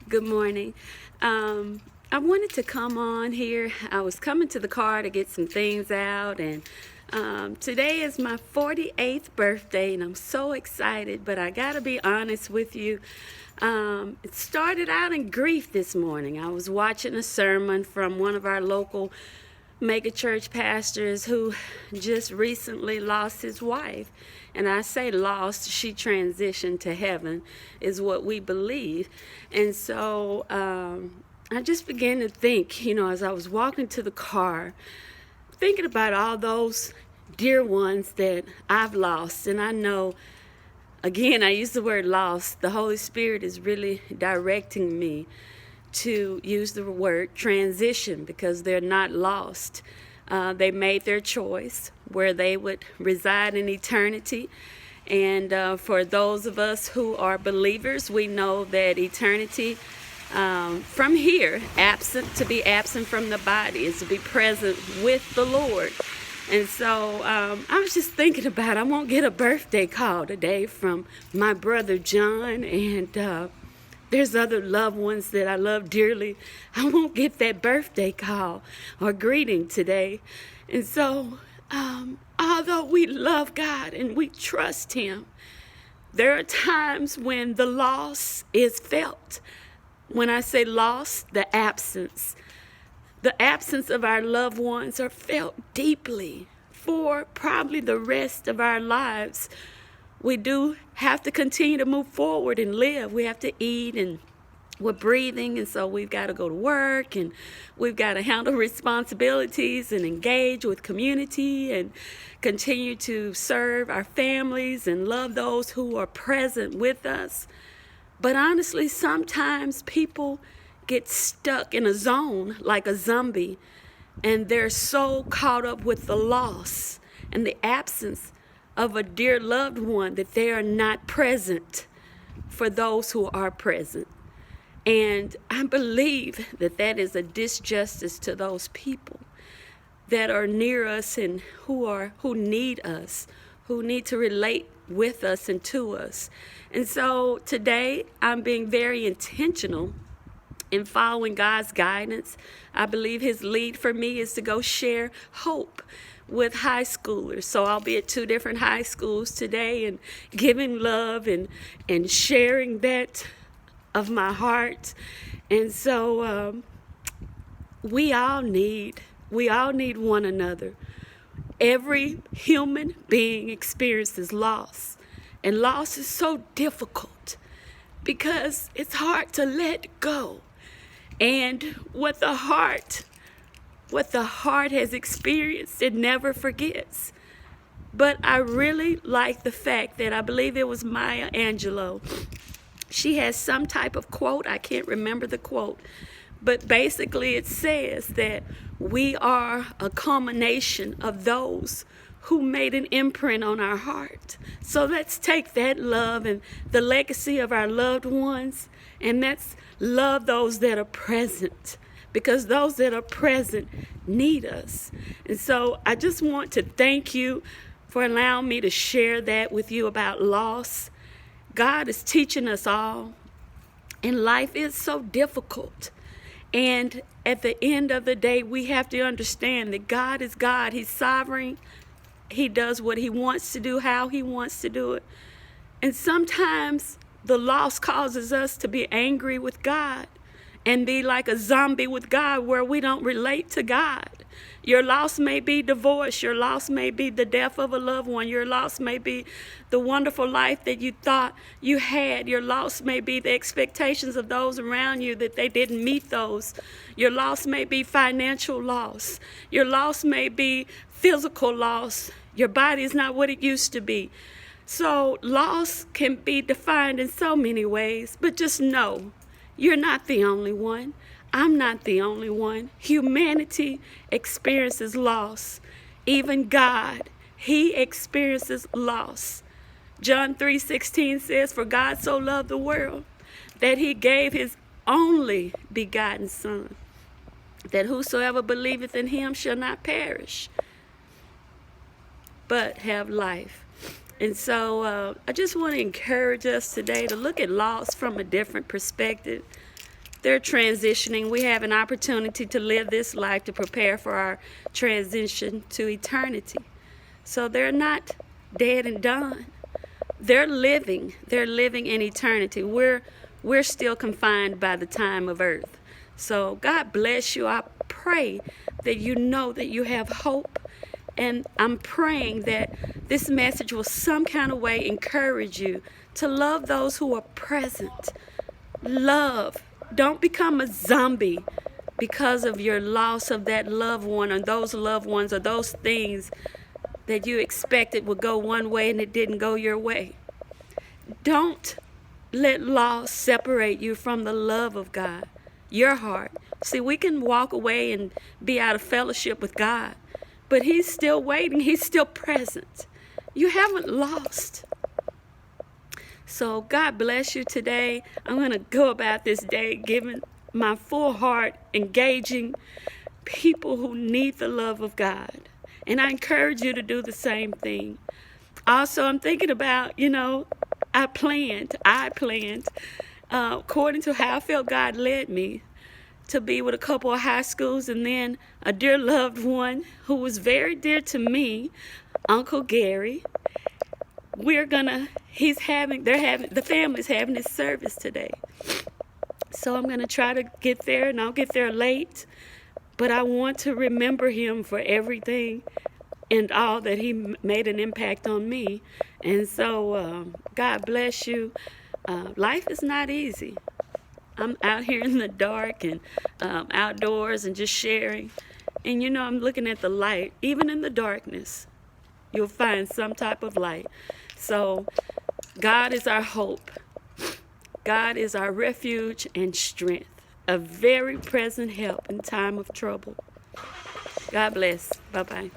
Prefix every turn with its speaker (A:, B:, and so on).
A: Good morning. I wanted to come on here. I was coming to the car to get some things out, and today is my 48th birthday, and I'm so excited, but I gotta be honest with you. It started out in grief this morning. I was watching a sermon from one of our local mega church pastors who just recently lost his wife. And I say lost, she transitioned to heaven, is what we believe. And so I just began to think, as I was walking to the car, thinking about all those dear ones that I've lost. And I know, again, I use the word lost. The Holy Spirit is really directing me to use the word transition because they're not lost. They made their choice where they would reside in eternity. And for those of us who are believers, we know that eternity from here, to be absent from the body is to be present with the Lord. And so I was just thinking about, I won't get a birthday call today from my brother John, and there's other loved ones that I love dearly. I won't get that birthday call or greeting today. And so, although we love God and we trust Him, there are times when the loss is felt. When I say loss, the absence of our loved ones are felt deeply for probably the rest of our lives. We do have to continue to move forward and live. We have to eat, and we're breathing, and so we've got to go to work, and we've got to handle responsibilities and engage with community and continue to serve our families and love those who are present with us. But honestly, sometimes people get stuck in a zone like a zombie, and they're so caught up with the loss and the absence of a dear loved one that they are not present for those who are present. And I believe that that is a disjustice to those people that are near us and who need us, who need to relate with us and to us. And so today I'm being very intentional in following God's guidance. I believe His lead for me is to go share hope with high schoolers. So I'll be at 2 different high schools today and giving love and sharing that of my heart. And so we all need one another. Every human being experiences loss, and loss is so difficult because it's hard to let go. And what the heart has experienced, it never forgets. But I really like the fact that I believe it was Maya Angelou. She has some type of quote, I can't remember the quote, but basically it says that we are a culmination of those who made an imprint on our heart. So let's take that love and the legacy of our loved ones, and let's love those that are present, because those that are present need us. And so I just want to thank you for allowing me to share that with you about loss. God is teaching us all, and life is so difficult. And at the end of the day, we have to understand that God is God. He's sovereign. He does what He wants to do, how He wants to do it. And sometimes the loss causes us to be angry with God and be like a zombie with God, where we don't relate to God. Your loss may be divorce. Your loss may be the death of a loved one. Your loss may be the wonderful life that you thought you had. Your loss may be the expectations of those around you, that they didn't meet those. Your loss may be financial loss. Your loss may be physical loss. Your body is not what it used to be. So loss can be defined in so many ways, but just know you're not the only one. I'm not the only one. Humanity experiences loss. Even God, He experiences loss. John 3:16 says, "For God so loved the world that He gave His only begotten Son, that whosoever believeth in Him shall not perish, but have life." And so I just want to encourage us today to look at loss from a different perspective. they're transitioning. We have an opportunity to live this life to prepare for our transition to eternity. So they're not dead and done. They're living in eternity. We're still confined by the time of earth. So God bless you. I pray that you know that you have hope. And I'm praying that this message will some kind of way encourage you to love those who are present. Love. Don't become a zombie because of your loss of that loved one or those loved ones or those things that you expected would go one way and it didn't go your way. Don't let loss separate you from the love of God, your heart. See, we can walk away and be out of fellowship with God, but He's still waiting. He's still present. You haven't lost. So God bless you today. I'm going to go about this day giving my full heart, engaging people who need the love of God. And I encourage you to do the same thing. Also, I'm thinking about, I planned, according to how I felt God led me, to be with a couple of high schools and then a dear loved one who was very dear to me, Uncle Gary. The family's having his service today. So I'm going to try to get there, and I'll get there late. But I want to remember him for everything and all that he made an impact on me. And so God bless you. Life is not easy. I'm out here in the dark and outdoors and just sharing. And I'm looking at the light. Even in the darkness, you'll find some type of light. So God is our hope. God is our refuge and strength, a very present help in time of trouble. God bless. Bye-bye.